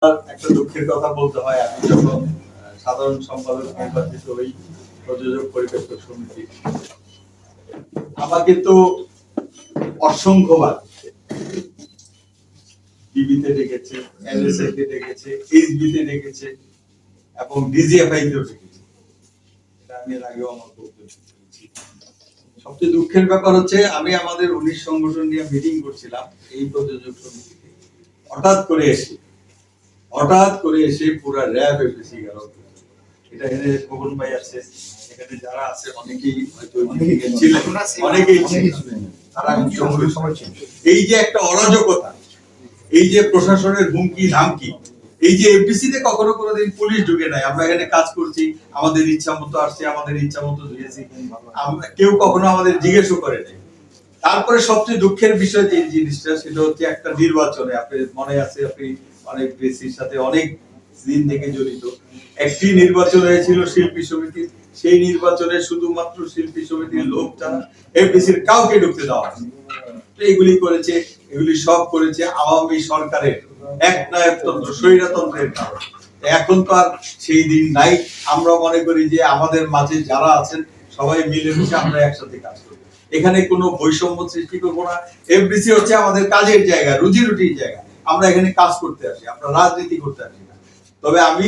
একটা দুঃখের কথা বলতে হয়, আমি যখন সাধারণ সম্পাদক নির্বাচিত হই প্রযোজক পরিবেশক সমিতি, আমাকে তো অসংখ্যবার টিভিতে ডেকেছে, এনএসএ কে ডেকেছে, এইচবিতে ডেকেছে এবং ডিজিএফআই তেও ডেকেছে। এটা আমি এর আগেও আমার বক্তব্য দিয়েছি। সবচেয়ে দুঃখের ব্যাপার হচ্ছে আমি আমাদের 19 সংগঠন নিয়ে মিটিং করছিলাম এই প্রযোজক সমিতিতে, হঠাৎ করে এসে পুরা র্যাব এফএসি গেল। এটা এনে খোকন ভাই আছে, এখানে যারা আছে অনেকেই হয়তো ছিলেন, অনেকেই তারা এই যে একটা অরাজকতা, এই যে প্রশাসনের হুমকি ধামকি, এই যে এফডিসি তে কখনো কোনোদিন পুলিশ ঢুকে নাই, আমরা এখানে কাজ করছি, আমাদের ইচ্ছা মতো আসছে, আমাদের ইচ্ছা মতো দিয়েছি, কেউ কখনো আমাদের জিজ্ঞেসও করে নাই। তারপরে সবচেয়ে দুঃখের বিষয় যে জিনিসটা, সেটা হচ্ছে একটা নির্বাচনে, আপনার মনে আছে, আপনি অনেক বেসির সাথে অনেক দিন থেকে জড়িত, একটি নির্বাচন হয়েছিল শিল্পী সমিতি, সেই নির্বাচনে শুধুমাত্র শিল্পী সমিতির লোক ছাড়া এফডিসির কাউকে ঢুকতে দেওয়া হয়নি। এগুলি করেছে, এগুলি সব করেছে আওয়ামী সরকারের একনায়কতন্ত্র, স্বৈরতন্ত্রের কারণে। এখন তো আর সেই দিন নাই। আমরা মনে করি যে আমাদের মাঝে যারা আছেন সবাই মিলেমিশে আমরা একসাথে কাজ করি, এখানে কোনো বৈষম্য সৃষ্টি করবো না। এফডিসি হচ্ছে আমাদের কাজের জায়গা, রুজি রুটির জায়গা, আমরা এখানে কাজ করতে আসি, আমরা রাজনীতি করতে আসি না। তবে আমি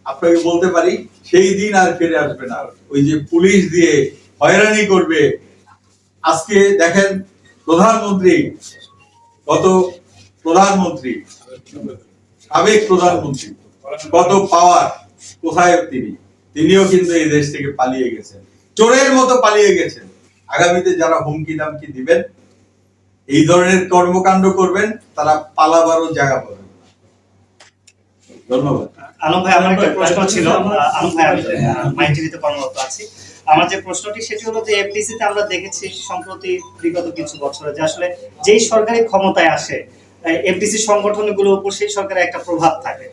আপনাকে বলতে পারি সেই দিন আর ফিরে আসবে না, ওই যে পুলিশ দিয়ে হয়রানি করবে। আজকে দেখেন প্রধানমন্ত্রী, সাবেক প্রধানমন্ত্রী, কত পাওয়ার, কোথায় তিনিও কিন্তু এই দেশ থেকে পালিয়ে গেছেন, চোরের মতো পালিয়ে গেছেন। আগামীতে যারা হুমকি দামকি দিবেন, এই ধরনের কর্মকাণ্ড করবেন, তারা পালাবারও জায়গা পাবেন। ধন্যবাদ। আলম ভাই, আমার একটা প্রশ্ন ছিল। আলম ভাই, আমি মাই টিভিতে কর্মরত আছি। আমার যে প্রশ্নটি সেটি হলো যে এফডিসি তে আমরা দেখেছি সম্প্রতি বিগত কিছু বছরে যে আসলে যেই সরকারি ক্ষমতায় আসে এফডিসি সংগঠনগুলোর উপর সেই সরকারের একটা প্রভাব থাকে।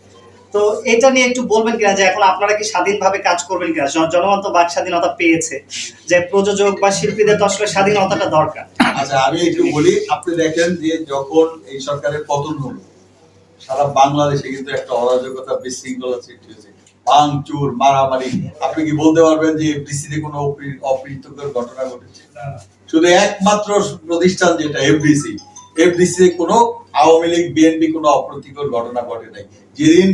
তো এটা নিয়ে একটু বলবেন কিনা যে এখন আপনারা কি স্বাধীনভাবে কাজ করবেন কিনা? জনগণ তো বাক স্বাধীনতা পেয়েছে, যে প্রযোজক বা শিল্পীদের তো আসলে স্বাধীনতাটা দরকার। আচ্ছা, আমি একটু বলি। আপনি দেখেন যে যখন এই সরকারের পতন হলো, সারা বাংলাদেশে কিন্তু একটা অরাজকতা, বিশৃঙ্খলা সৃষ্টি হয়েছে, ভাঙচুর, মারামারি। আপনি কি বলতে পারবেন যে এফডিসি তে কোনো অপ্রীতিকর ঘটনা ঘটেছে? শুধু একমাত্র প্রতিষ্ঠান যেটা এফডিসি, এফডিসি তে কোনো আওয়ামী লীগ বিএনপি কোনো অপ্রীতিকর ঘটনা ঘটে নাই। যেদিন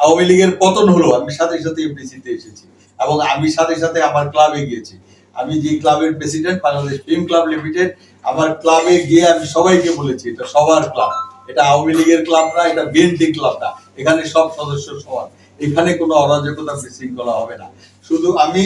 আওয়ামী লীগের পতন হলো, আমি সাথে সাথে এফডিসি তে এসেছি এবং আমি সাথে সাথে আমার ক্লাবে গিয়েছি। আমি যে ক্লাবের president, Bangladesh film club limited, আমার ক্লাবে গিয়ে আমি সবাইকে বলেছি এটা সবার ক্লাব, এটা আওয়ামী লীগের ক্লাব না, এটা বিএনপি ক্লাব না, এখানে সব সদস্য সমান, এখানে কোনো অরাজকতা বিশৃঙ্খলা হবে না। শুধু আমি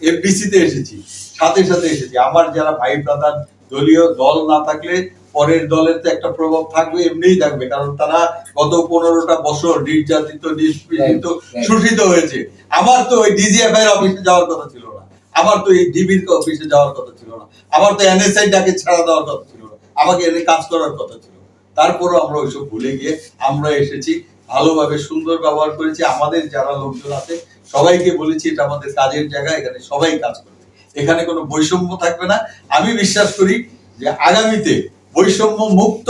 এফডিসি তে এসেছি, সাথে সাথে এসেছি। আমার যারা ভাই ব্রাদার, দলীয় দল না থাকলে পরের দলের তো একটা প্রভাব থাকবে, এমনিই থাকবে, কারণ তারা গত 15টা বছর নির্যাতিত, নিষ্পীড়িত, শোষিত হয়েছে। আমার তো ওই ডিজিএফআই এর অফিসে যাওয়ার কথা ছিল না, আমার তো এই ডিবির অফিসে যাওয়ার কথা ছিল না, আমার তো এনএসআই ডাকে ছাড়া দেওয়ার কথা ছিল না, আমাকে এনে কাজ করার কথা ছিল। তারপরও আমরা ওইসব ভুলে গিয়ে আমরা এসেছি, ভালোভাবে সুন্দর ব্যবহার করেছি। আমাদের যারা লোকজন আছে সবাইকে বলেছি এটা আমাদের কাজের জায়গা, এখানে সবাই কাজ করবে, এখানে কোনো বৈষম্য থাকবে না। আমি বিশ্বাস করি যে আগামীতে বৈষম্য মুক্ত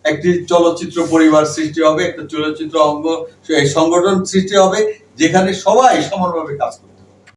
একটি চলচ্চিত্র পরিবার সৃষ্টি হবে, একটা চলচ্চিত্র অঙ্গ সংগঠন সৃষ্টি হবে, যেখানে সবাই সমানভাবে কাজ করবে।